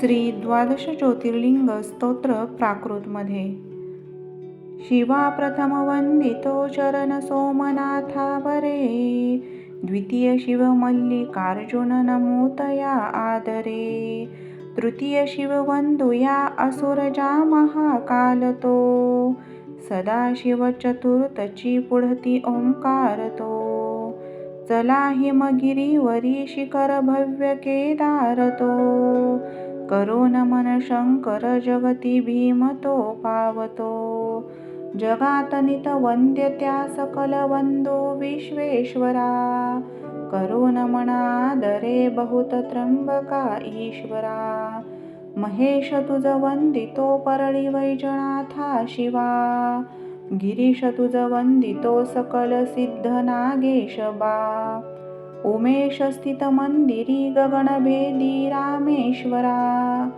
श्री द्वादश ज्योतिर्लिंग स्तोत्र प्राकृतमध्ये. शिवा प्रथम वंदितो चरण सोमनाथावरे, द्वितीय शिव मल्लिकार्जुन नमोतया आदरे, तृतीय शिव वंदुया असुरजा महाकाल तो, सदाशिव चतुर्थची पुढती ओंकार तो, चला हिमगिरीवरी शिखर भव्य केदार तो, करो नमन शंकर जगती भीम तो पावतो, जगात नित वंद्य त्या सकल वंदो विश्वेश्वरा, करो नमन आदरे बहुत त्र्यंबका ईश्वरा, महेश तुझ वंदितो परळी वैजनाथा शिवा, गिरीश तुझ वंदितो सकल सिद्ध नागेश बा, उमेश स्थित मंदिरी गगनभेदी रामेश्वरा,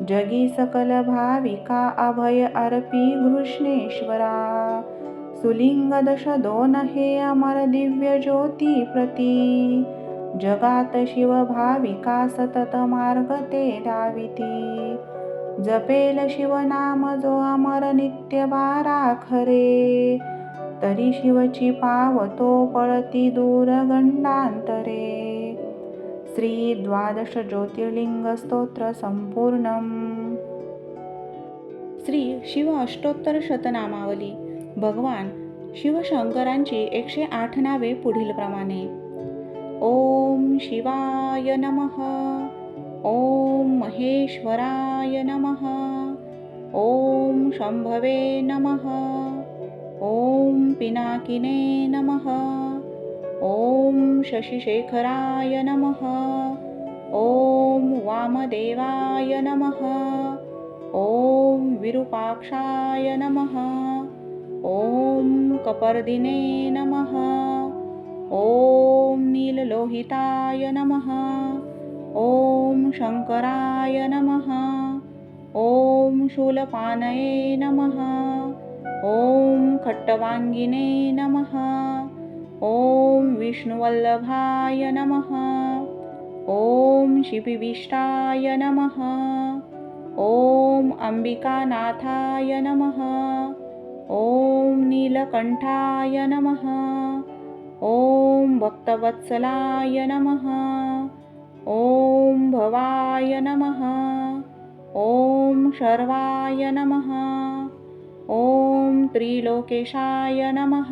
जगी सकल भाविका अभय अर्पी घृष्णेश्वरा, सुलिंग दश दोन हे अमर दिव्य ज्योती प्रती, जगात शिव भाविका सतत मार्ग ते धाविती, जपेल शिव नाम जो अमर नित्य बारा खरे, तरी शिवची पावतो पळती दूर गंडांतरे. श्री द्वादश ज्योतिर्लिंग स्तोत्र संपूर्णम. श्री शिव अष्टोत्तर शतनामावली. भगवान शिवशंकरांची 108 नावे पुढील प्रमाणे. ओम शिवाय नमः. ओम महेश्वराय नमः. ओम शंभवे नमः. ओम पिनाकिने नमः. ओम शशिशेखराय नमः. ओम वामदेवाय नमः. ओम विरूपाक्षाय नमः. ओम कपर्दिने नमः. ओम नीललोहिताय नमः. ओम शंकराय नमः. ओम शूलपानये नमः. ओम खट्टवांगिने नमः. ओम विष्णुवल्लभाय नमः. ओम शिपिविष्टाय नमः. ओम अंबिकानाथाय नमः. ओम नीलकंठाय नमः. ओम भक्तवत्सलाय नमः. ओम भवाय नमः. ओम शर्वाय नमः. ओम त्रिलोकेशाय नमः.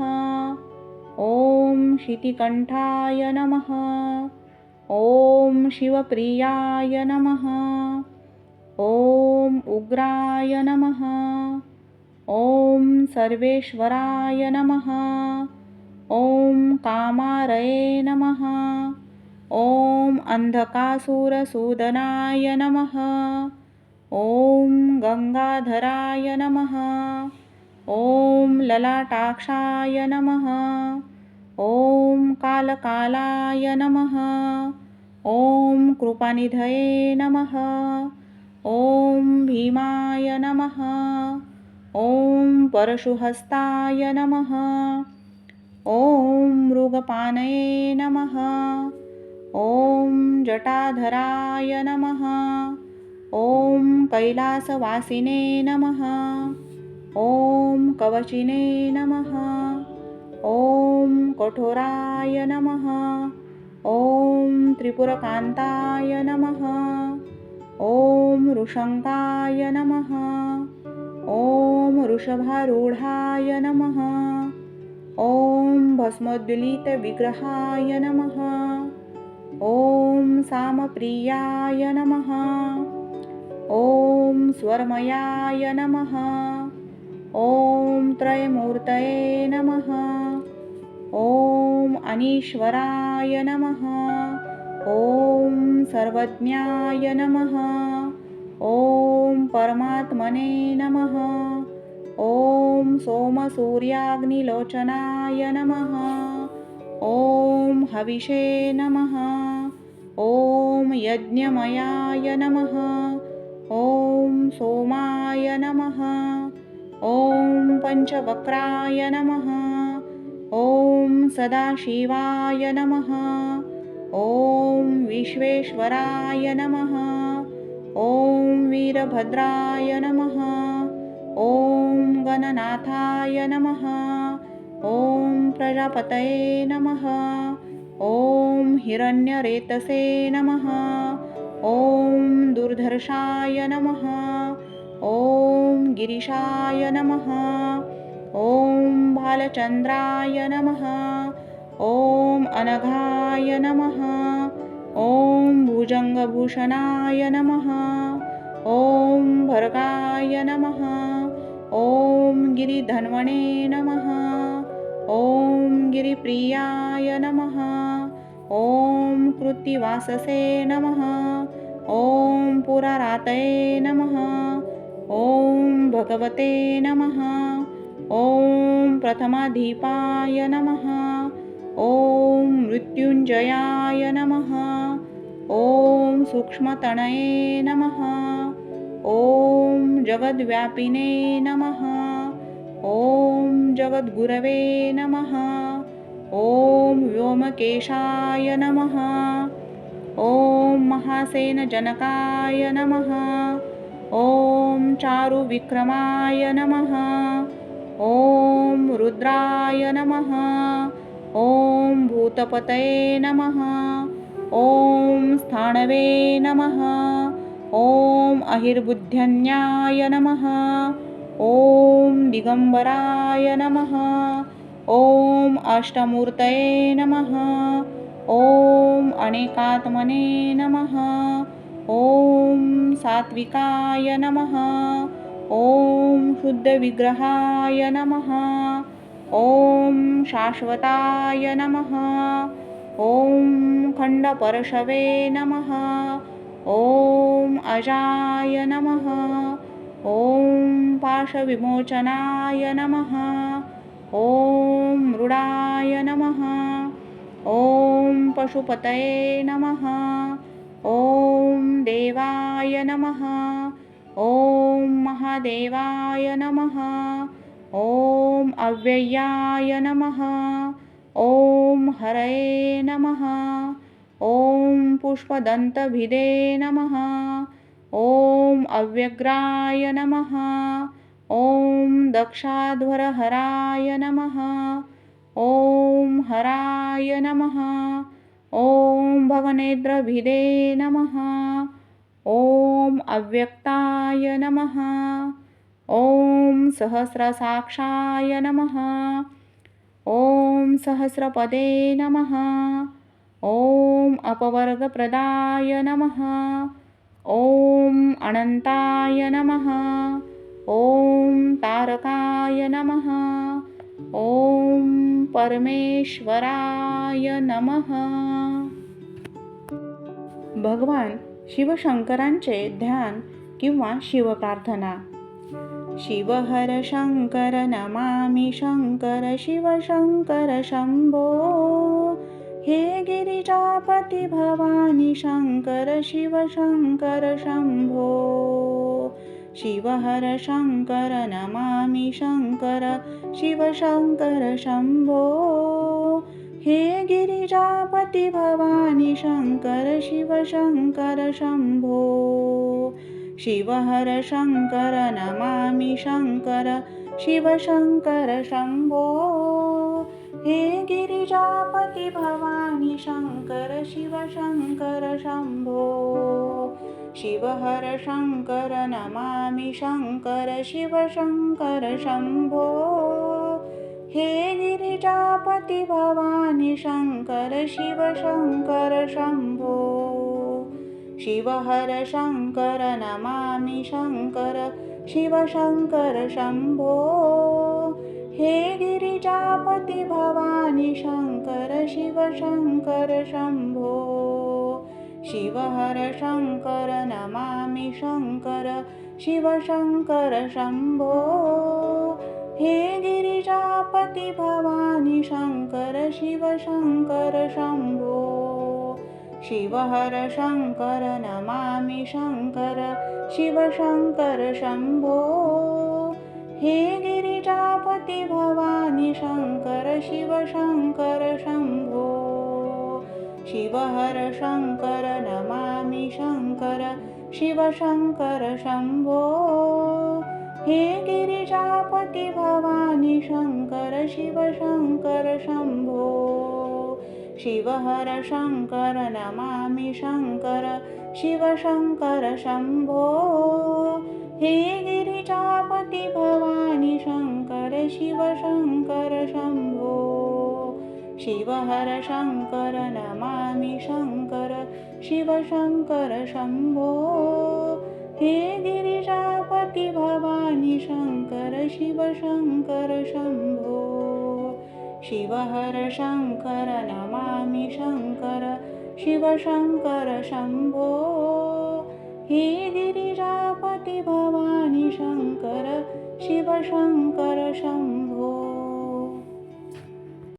ओम शितिकंठाय नमः. ओम शिवप्रियाय नमः. ओम उग्राय नमः. ओम सर्वेश्वराय नमः. ओम कामारये नमः. ओम अंधकासुरसूदनाय नमः. ओम गंगाधराय नमः. ओम ललाटाक्षाय नमः. ओम कालकालाय नमः. ओम कृपानिधये नमः. ओम भीमाय नमः. ओम परशुहस्ताय नमः. ओम मृगपानये नमः. ओम जटाधराय नमः. ओम कैलासवासिने नमः. ओम कवचिने नमः. ओम कठोराय नमः. ओम त्रिपुरकांताय नमः. ओम ऋषंकाय नमः. ओम वृषभारूढाय नमः. ओम भस्मोद्वेलितविग्रहाय नमः. ओम सामप्रियाय नमः. ओम स्वरमयाय नमः. ओम त्रयमूर्तये नमः. ओम अनीश्वराय नमः. ओम सर्वज्ञाय नमः. ओम परमात्मने नमः. ओम सोमसूर्याग्निलोचनाय नमः. ओम हविषे नमः. ओम यज्ञमयाय नमः. ओम सोमाय नमः. ओम पंचवक्राय नमः. ओम सदाशिवाय नमः. ओम विश्वेश्वराय नमः. ॐ वीरभद्राय नमः। ॐ गणनाथाय नमः। ॐ प्रजापतये नमः। ॐ हिरण्यरेतसे नमः। ॐ दुर्धर्षाय नमः। ॐ गिरीशाय नमः। ॐ भालचन्द्राय नमः। ॐ अनघाय नमः। ॐ भुजङ्गभूषणाय नमः। ॐ भर्गाय नमः। ॐ गिरिधन्वणे नमः। ॐ गिरिप्रियाय नमः। ॐ कृत्तिवाससे नमः। ॐ पुररातये नमः। ॐ भगवते नमः। ॐ प्रथमाधिपाय नमः। ॐ मृत्युञ्जयाय नमः। ॐ सूक्ष्मतनये नमः। ॐ जगद्व्यापिने नमः। ॐ जगद्गुरवे नमः। ॐ व्योमकेशाय नमः। ॐ महासेनजनकाय नमः। ॐ चारुविक्रमाय नमः। ॐ रुद्राय नमः। ॐ भूतपतये नमः। ॐ स्थाणवे नमः। ॐ अहिर्बुद्ध्यन्याय नमः। ॐ दिगंबराय नमः। ॐ अष्टमूर्तये नमः। ॐ अनेकात्मने नमः। ॐ सात्विकाय नमः। ॐ शुद्धविग्रहाय नमः। ॐ शाश्वताय नमः। ॐ खण्डपरशवे नमः। ॐ अजाय नमः। ॐ पाशविमोचनाय नमः। ॐ मृडाय नमः। ॐ पशुपतये नमः। ॐ देवाय नमः। ॐ महादेवाय नमः। ॐ अव्ययाय नमः। ॐ हरये नमः। ॐ पुष्पदन्तभिदे नमः। ॐ अव्यग्राय नमः। ॐ दक्षाध्वरहराय नमः। ॐ हराय नमः। ॐ भवनेन्द्रभिदे नमः। ॐ अव्यक्ताय नमः। ॐ सहस्रसाक्षाय नमः। ॐ सहस्रपदे नमः। ॐ अपवर्गप्रदाय नमः। ॐ अनन्ताय नमः। ॐ तारकाय नमः। ॐ परमेश्वराय नमः। भगवान शिवशंकरांचे ध्यान किंवा शिवप्रार्थना. शिव हर शंकर नमामि शंकर शिव शंकर शंभो. हे गिरिजापती भवानी शंकर शिव शंकर शंभो. शिव हर शंकर नमामि शंकर शिव शंकर शंभो. हे गिरिजापती भवानी शंकर शिव शंकर शंभो. शिव हर शंकर नमामि शंकर शिव शंकर शंभो. हे गिरिजापती भवानी शंकर शिव शंकर शंभो. शिव हर शंकर नमामि शंकर शिव शंकर शंभो. हे गिरिजापती भवानी शंकर शिव शंकर शंभो. शिव हर शंकर नमामि शंकर शिव शंकर शंभो. हे गिरिजापती भवानी शंकर शिव शंकर शंभो. शिव हर शंकर नमामि शंकर शिव शंकर शंभो. हे गिरिजापती भवानी शंकर शिव शंकर शंभो. शिव हर शंकर नमामि शंकर शिव शंकर शंभो. हे गिरिजापती भवानी शंकर शिव शंकर शंभो. शिवहर शङ्कर नमामि शङ्कर शिवशङ्कर शम्भो हे गिरिजापति भवानी शङ्कर शिवशङ्कर शम्भो शिवहर शङ्कर नमामि शङ्कर शिवशङ्कर शम्भो हे गिरिजापति भवानी शङ्कर शिवशङ्कर शम्भो शिवहर शङ्कर नमामि शङ्कर शिवशङ्कर शम्भो हे गिरिजापति भवानी शङ्कर शिवशङ्कर शम्भो शिवहर शङ्कर नमामि शङ्कर शिवशङ्कर शम्भो हे गिरिजापति भवानी शङ्कर शिवशङ्कर शम्भो